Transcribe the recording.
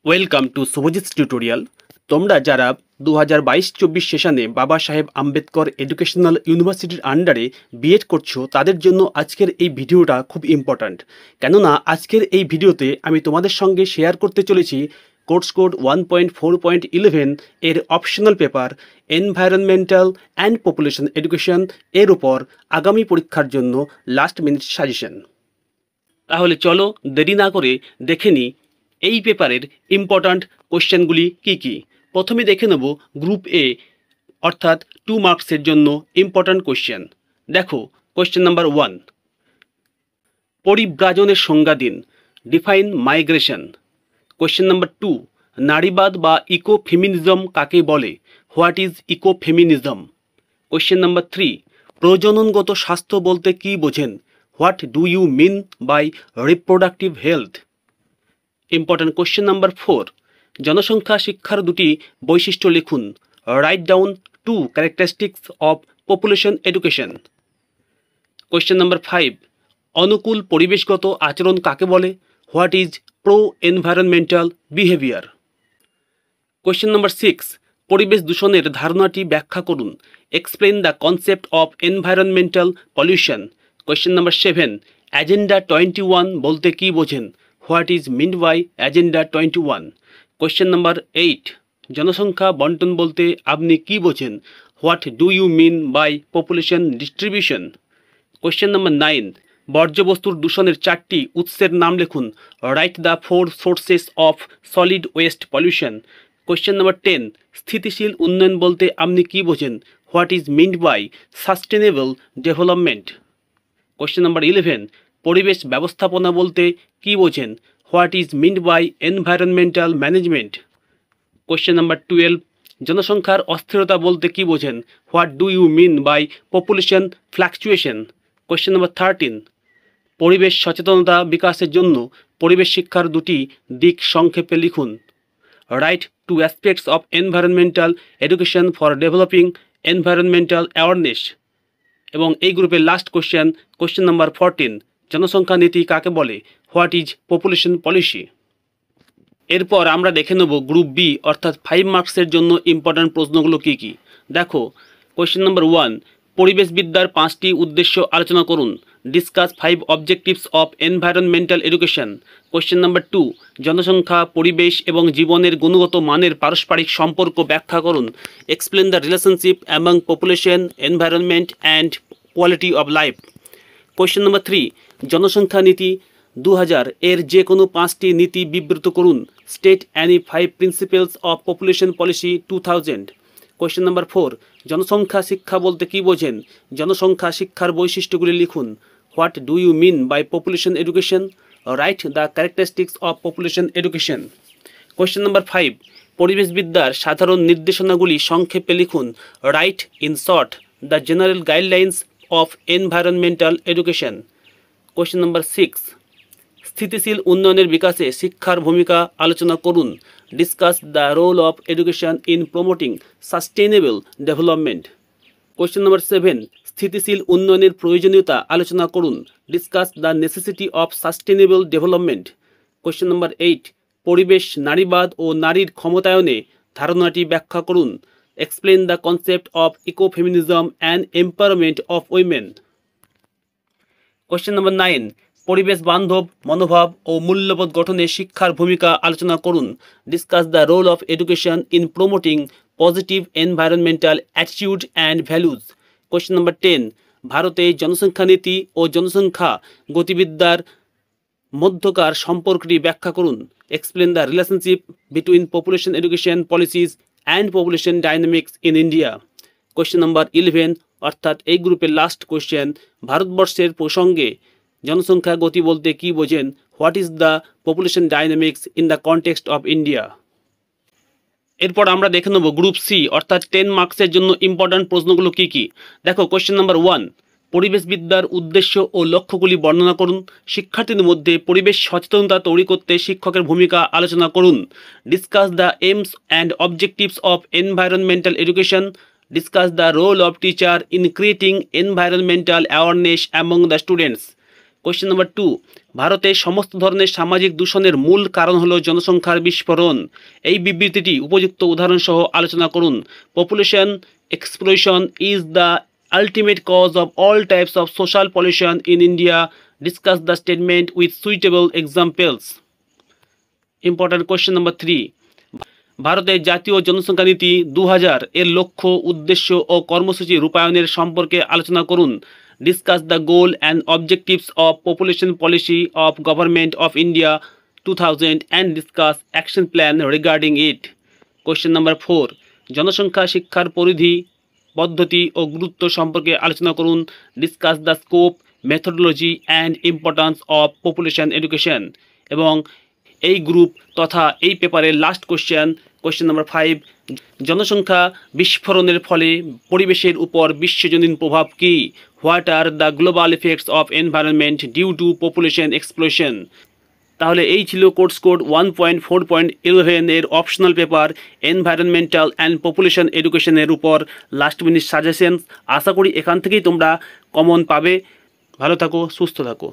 Welcome to শুভজিৎস tutorial. তোমরা যারা 2022-24 সেশনে বাবা সাহেব আম্বেদকর এডুকেশনাল ইউনিভার্সিটির আন্ডারে বিএড করছো, তাদের জন্য আজকের এই ভিডিওটা খুব ইম্পর্ট্যান্ট। কেননা আজকের এই ভিডিওতে আমি তোমাদের সঙ্গে শেয়ার করতে চলেছি কোর্স কোড 1.4.11 এর optional paper environmental and population education এর উপর আগামী পরীক্ষার জন্য লাস্ট মিনিট সাজেশন। তাহলে চলো দেরি না করে দেখে নিই এই পেপারের ইম্পর্ট্যান্ট কোশ্চেনগুলি কি কি। প্রথমে দেখে নেব গ্রুপ এ অর্থাৎ 2 মার্কসের জন্য ইম্পর্ট্যান্ট কোশ্চেন। দেখো কোশ্চেন নাম্বার 1, পরিব্রাজনের সংজ্ঞা দিন, ডিফাইন মাইগ্রেশন। কোশ্চেন নাম্বার 2, নারীবাদ বা ইকো ফেমিনিজম কাকে বলে, what is eco feminism. Question number 3, প্রজননগত স্বাস্থ্য বলতে কি বোঝেন, what do you mean by reproductive health. Important question number 4, জনসংখ্যা শিক্ষার দুটি বৈশিষ্ট্য লিখুন, write down 2 characteristics of population education. Question number 5, অনুকূল পরিবেশগত আচরণ কাকে বলে, what is pro environmental behaviour. Question number 6, পরিবেশ দূষণের ধারণাটি ব্যাখ্যা করুন, explain the concept of environmental pollution. Question number 7, agenda 21 বলতে কি বোঝেন, what is meant by agenda 21। Question number 8, জনসংখ্যা বন্টন বলতে আপনি কি বোঝেন, what do you mean by population distribution. Question number 9, বর্জ্যবস্তুর দূষণের 4টি উৎসের নাম লিখুন, write the 4 sources of solid waste pollution. Question number 10, স্থিতিশীল উন্নয়ন বলতে আপনি কি বোঝেন, what is meant by sustainable development. Question number 11, পরিবেশ ব্যবস্থাপনা বলতে কি বোঝেন, what is meant by environmental management. Question number 12, জনসংখ্যার অস্থিরতা বলতে কি বোঝেন, what do you mean by population fluctuation. Question number 13, পরিবেশ সচেতনতা বিকাশের জন্য পরিবেশ শিক্ষার দুটি দিক সংক্ষেপে লিখুন, right 2 aspects of environmental education for developing environmental awareness. এবং এই গ্রুপের লাস্ট কোশ্চেন নাম্বার 14, জনসংখ্যা নীতি কাকে বলে, হোয়াট ইজ পপুলেশন পলিসি। এরপর আমরা দেখে নেব গ্রুপ বি অর্থাৎ 5 মার্কসের জন্য ইম্পর্ট্যান্ট প্রশ্নগুলো কি কি। দেখো কোশ্চেন নাম্বার 1, পরিবেশবিদ্যার 5টি উদ্দেশ্য আলোচনা করুন, discuss 5 objectives of environmental education. Question number 2, জনসংখ্যা পরিবেশ এবং জীবনের গুণগত মানের পারস্পরিক সম্পর্ক ব্যাখ্যা করুন, explain the relationship among population environment and quality of life. Question number 3, জনসংখ্যা নীতি 2000 এর যে কোনো 5টি নীতি বিবৃত করুন, state any 5 principles of population policy 2000। Question number 4, জনসংখ্যা শিক্ষা বলতে কি বোঝেন, জনসংখ্যা শিক্ষার বৈশিষ্ট্যগুলি লিখুন, what do you mean by population education, write the characteristics of population education. Question number 5, পরিবেশবিদ্যার সাধারণ নির্দেশনাগুলি সংক্ষেপে লিখুন, write in short the general guidelines of environmental education. Question number 6, স্থিতিশীল উন্নয়নের বিকাশে শিক্ষার ভূমিকা আলোচনা করুন, discuss the role of education in promoting sustainable development. Question number 7, স্থিতিশীল উন্নয়নের প্রয়োজনীয়তা আলোচনা করুন, discuss the necessity of sustainable development. Question number 8, পরিবেশ নারীবাদ ও নারীর ক্ষমতায়নে ধারণাটি ব্যাখ্যা করুন, explain the concept of ecofeminism and empowerment of women. Question number 9, পরিবেশ বান্ধব মনোভাব ও মূল্যবোধ গঠনে শিক্ষার ভূমিকা আলোচনা করুন, discuss the role of education in promoting positive environmental attitude and values. Question number 10, ভারতে জনসংখ্যা নীতি ও জনসংখ্যা গতিবিদ্যার মধ্যকার সম্পর্কটি ব্যাখ্যা করুন, explain the relationship between population education policies and population dynamics in India. Question number 11 অর্থাৎ এই গ্রুপের লাস্ট কোশ্চেন, ভারতবর্ষের প্রসঙ্গে জনসংখ্যা গতি বলতে কি বোঝেন, what is the population dynamics in the context of India. এরপর আমরা দেখে নেব গ্রুপ সি অর্থাৎ 10 মার্কসের জন্য ইম্পর্ট্যান্ট প্রশ্নগুলো কি কি। দেখো কোশ্চেন নাম্বার 1, পরিবেশবিদ্যার উদ্দেশ্য ও লক্ষ্যগুলি বর্ণনা করুন, শিক্ষার্থীদের মধ্যে পরিবেশ সচেতনতা তৈরি করতে শিক্ষকের ভূমিকা আলোচনা করুন, discuss the aims and objectives of environmental education, discuss the role of teacher in creating environmental awareness among the students. Question number 2, ভারতে সমস্ত ধরনের সামাজিক দূষণের মূল কারণ হলো জনসংখ্যার বিস্ফোরণ। এই বিবৃতিটি উপযুক্ত উদাহরণ সহ আলোচনা করুন। Population explosion is the ultimate cause of all types of social pollution in India. Discuss the statement with suitable examples. Important question number 3, ভারতের জাতীয় জনসংখ্যা নীতি 2000 এর লক্ষ্য, উদ্দেশ্য ও কর্মসূচি রূপায়ণের সম্পর্কে আলোচনা করুন। Discuss the goal and objectives of population policy of government of India 2000 and discuss action plan regarding it. Question number 4, জনসংখ্যা শিক্ষার পরিধি, পদ্ধতি ও গুরুত্ব সম্পর্কে আলোচনা করুন। Discuss the scope, methodology and importance of population education. এবং এই গ্রুপ তথা এই পেপারের লাস্ট কোয়েশ্চেন নাম্বার 5, জনসংখ্যা বিস্ফোরণের ফলে পরিবেশের উপর বিশ্বজনীন প্রভাব কী? What are the global effects of environment due to population explosion. তাহলে এই ছিল কোর্স কোড 1.4.11 এর optional paper environmental and population এডুকেশনের উপর লাস্ট মিনিট সাজেশনস। আশা করি এখান থেকেই তোমরা কমন পাবে। ভালো থাকো, সুস্থ থাকো।